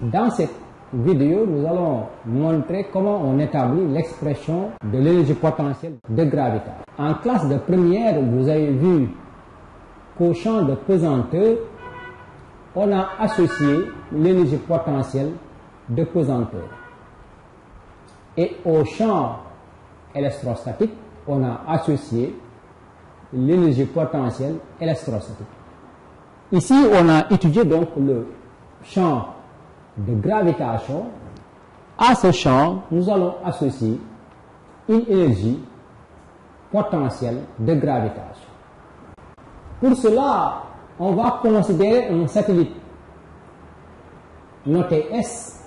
Dans cette vidéo, nous allons montrer comment on établit l'expression de l'énergie potentielle de gravitation. En classe de première, vous avez vu qu'au champ de pesanteur, on a associé l'énergie potentielle de pesanteur. Et au champ électrostatique, on a associé l'énergie potentielle électrostatique. Ici, on a étudié donc le champ de gravitation. À ce champ, nous allons associer une énergie potentielle de gravitation. Pour cela, on va considérer un satellite noté S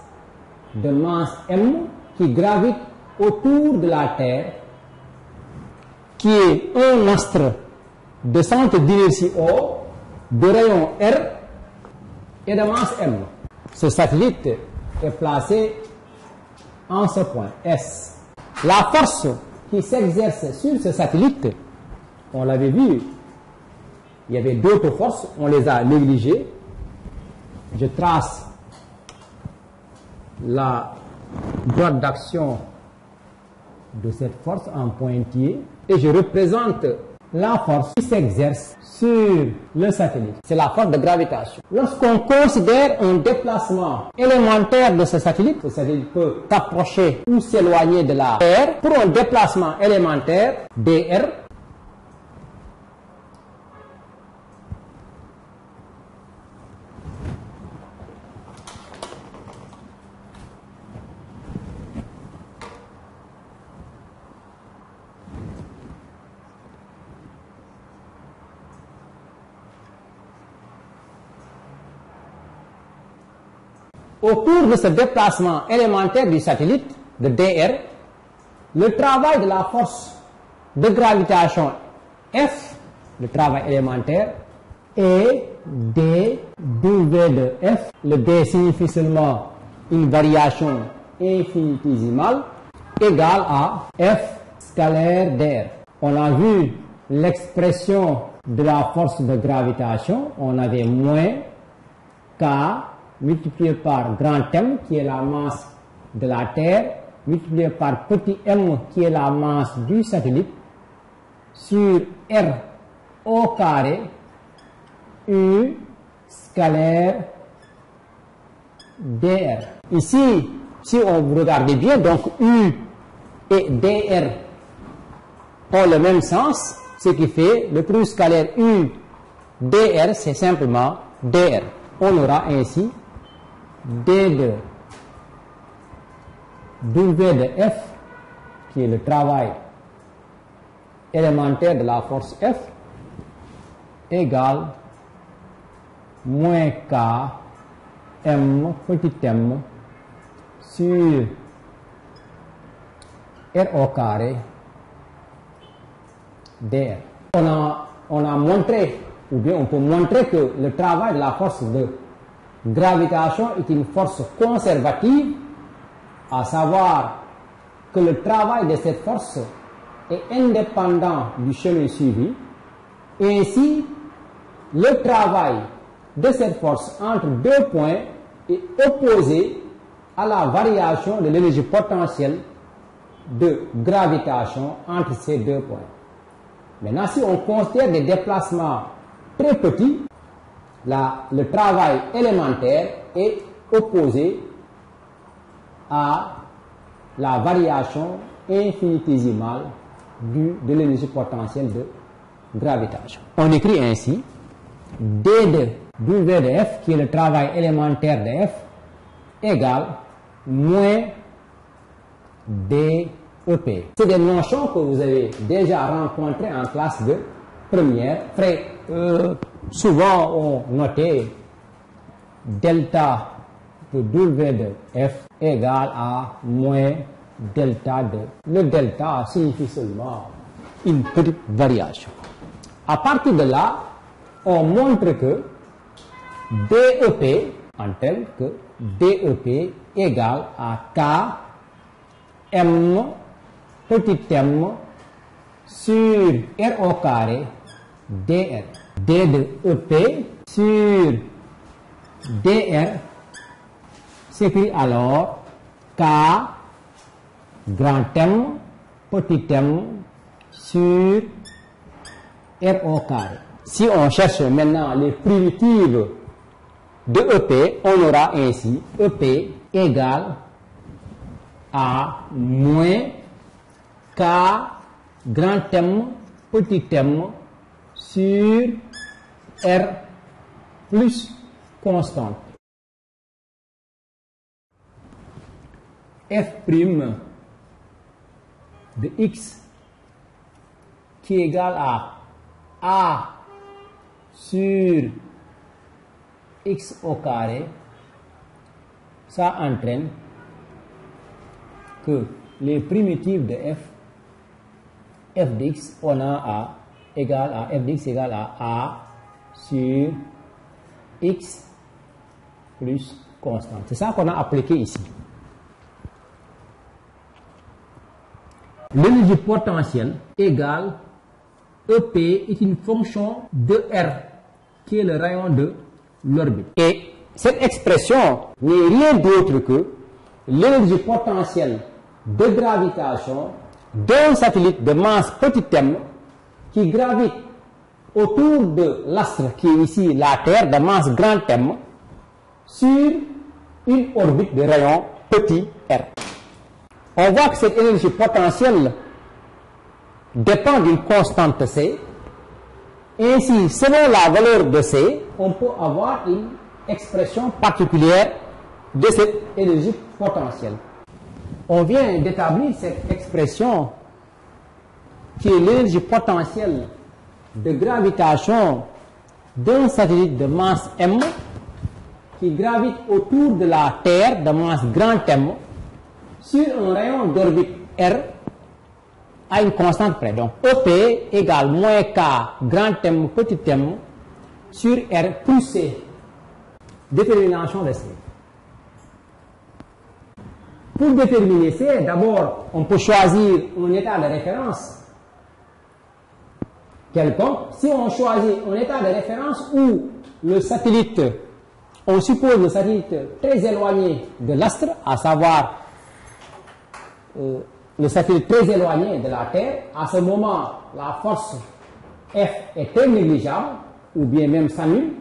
de masse M qui gravite autour de la Terre, qui est un astre de centre d'inertie O, de rayon R et de masse M. Ce satellite est placé en ce point S. La force qui s'exerce sur ce satellite, on l'avait vu, il y avait d'autres forces, on les a négligées. Je trace la droite d'action de cette force en pointillé et je représente la force qui s'exerce sur le satellite. C'est la force de gravitation. Lorsqu'on considère un déplacement élémentaire de ce satellite peut s'approcher ou s'éloigner de la Terre. Pour un déplacement élémentaire, dr, au cours de ce déplacement élémentaire du satellite, de dr, le travail de la force de gravitation F, le travail élémentaire, est d W de F. Le d signifie seulement une variation infinitésimale égale à F scalaire dr. On a vu l'expression de la force de gravitation, on avait moins K multiplié par grand M qui est la masse de la Terre, multiplié par petit m qui est la masse du satellite, sur R au carré, U scalaire dr. Ici, si on vous regardez bien, donc U et dr ont le même sens, ce qui fait le produit scalaire U dr, c'est simplement dr. On aura ainsi d de W de F, qui est le travail élémentaire de la force F, égale moins K M petit m sur R au carré dr. On a montré, ou bien on peut montrer que le travail de la force de gravitation est une force conservative, à savoir que le travail de cette force est indépendant du chemin suivi. Et ainsi, le travail de cette force entre deux points est opposé à la variation de l'énergie potentielle de gravitation entre ces deux points. Maintenant, si on considère des déplacements très petits, le travail élémentaire est opposé à la variation infinitésimale de l'énergie potentielle de gravitation. On écrit ainsi d de W de F, qui est le travail élémentaire de F, égale moins dEP. C'est des notions que vous avez déjà rencontrées en classe de première. Souvent, on notait delta de W de F égale à moins delta de... Le delta signifie seulement une petite variation. À partir de là, on montre que DEP, en tel que DEP égale à K M petit m sur R au carré dr. D de EP sur dr s'écrit alors K grand M petit m sur R au carré. Si on cherche maintenant les primitives de EP, on aura ainsi EP égale à moins K grand M petit m sur R plus constante. F' de x qui est égal à A sur x au carré, ça entraîne que les primitives de f de x, on a f de x égale à A sur x plus constante. C'est ça qu'on a appliqué ici. L'énergie potentielle égale EP est une fonction de R, qui est le rayon de l'orbite. Et cette expression n'est rien d'autre que l'énergie potentielle de gravitation d'un satellite de masse petit m qui gravite autour de l'astre qui est ici la Terre de masse grand M sur une orbite de rayon petit r. On voit que cette énergie potentielle dépend d'une constante C. Ainsi, selon la valeur de C, on peut avoir une expression particulière de cette énergie potentielle. On vient d'établir cette expression qui est l'énergie potentielle de gravitation d'un satellite de masse M qui gravite autour de la Terre de masse grand M sur un rayon d'orbite R à une constante près. Donc, EP égale moins K grand M petit m sur R plus C. Détermination de C. Pour déterminer C, d'abord, on peut choisir un état de référence quelconque. Si on choisit un état de référence où le satellite, on suppose le satellite très éloigné de l'astre, à savoir le satellite très éloigné de la Terre, à ce moment, la force F est très négligeable, ou bien même s'annule,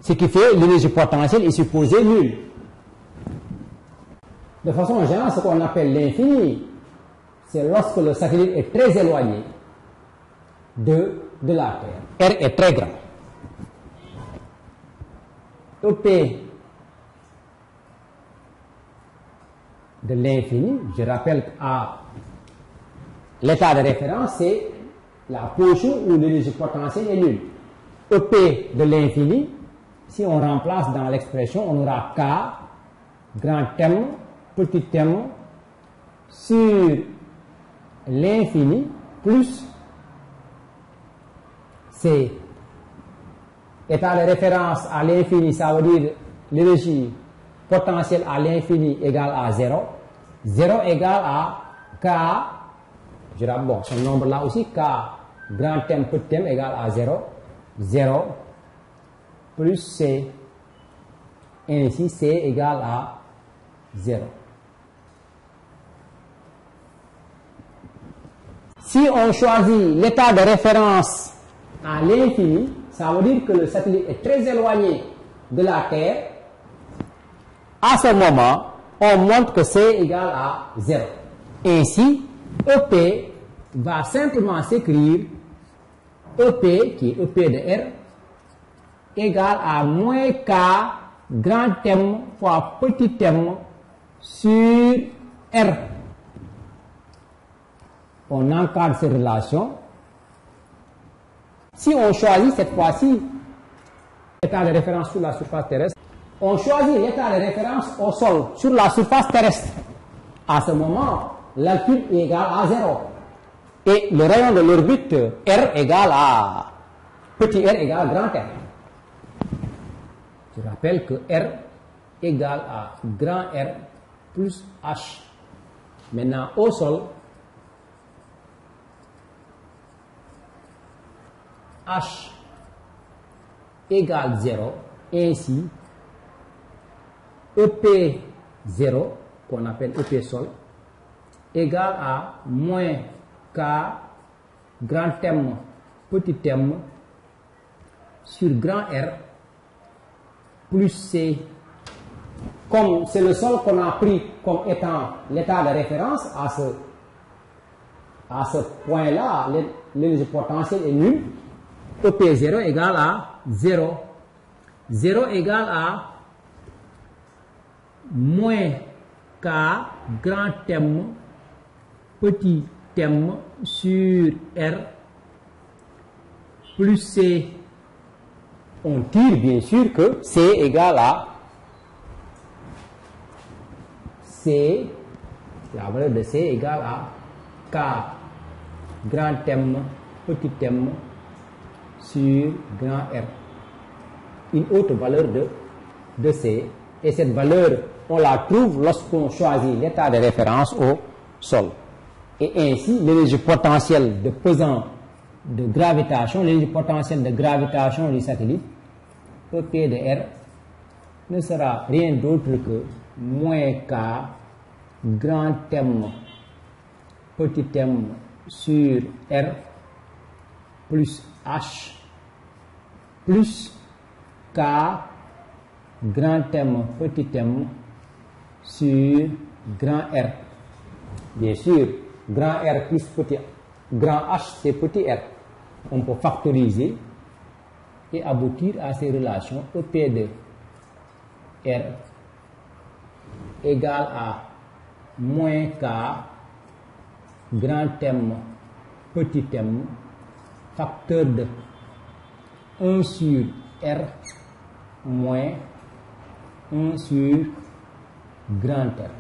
ce qui fait l'énergie potentielle est supposée nulle. De façon générale, ce qu'on appelle l'infini, c'est lorsque le satellite est très éloigné de la Terre. R est très grand. EP de l'infini, je rappelle qu'à l'état de référence, c'est la position où l'énergie potentielle est nulle. EP de l'infini, si on remplace dans l'expression, on aura K, grand M, petit m, sur l'infini, plus C. État de référence à l'infini, ça veut dire l'énergie potentielle à l'infini égale à 0. 0 égale à K, je dirais, bon, ce nombre-là aussi, K, grand M, petit m égale à 0. 0 plus C. Ainsi, C égale à 0. Si on choisit l'état de référence à l'infini, ça veut dire que le satellite est très éloigné de la Terre. À ce moment, on montre que C égale à 0. Ainsi, EP va simplement s'écrire EP, qui est EP de R, égale à moins K grand M fois petit m sur R. On encadre ces relations. Si on choisit cette fois-ci l'état de référence sur la surface terrestre, on choisit l'état de référence au sol sur la surface terrestre. À ce moment, l'altitude est égale à 0. Et le rayon de l'orbite R égale à petit r égale grand R. Je rappelle que R égale à grand R plus H. Maintenant, au sol, H égale 0. Ainsi, EP0, qu'on appelle EP sol, égale à moins K grand M petit m sur grand R plus C. Comme c'est le sol qu'on a pris comme étant l'état de référence à ce point-là, l'énergie potentielle est nulle. EP0 égale à 0. 0 égale à moins K grand M petit m sur R plus C. On tire bien sûr que C égale à C, la valeur de C égale à K grand M petit m sur grand R. Une autre valeur de C, et cette valeur on la trouve lorsqu'on choisit l'état de référence au sol. Et ainsi l'énergie potentielle de pesant de gravitation, l'énergie potentielle de gravitation du satellite, EP de R, ne sera rien d'autre que moins K grand M petit m sur R plus H plus K grand M petit m sur grand R. Bien sûr, grand R plus grand H, c'est petit r. On peut factoriser et aboutir à ces relations. EP de R égale à moins K grand M petit m facteur de 1 sur R moins 1 sur grand R.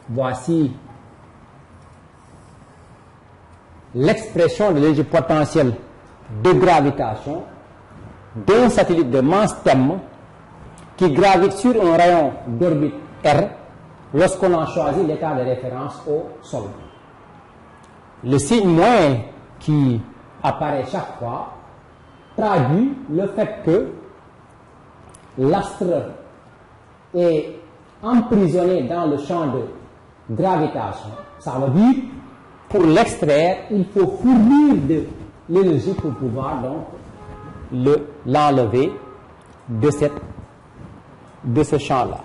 Voici l'expression de l'énergie potentielle de gravitation d'un satellite de masse m qui gravite sur un rayon d'orbite R lorsqu'on a choisi l'état de référence au sol. Le signe moins qui apparaît chaque fois traduit le fait que l'astre est emprisonné dans le champ de gravitation. Ça veut dire, pour l'extraire, il faut fournir de l'énergie pour pouvoir donc l'enlever de ce champ-là.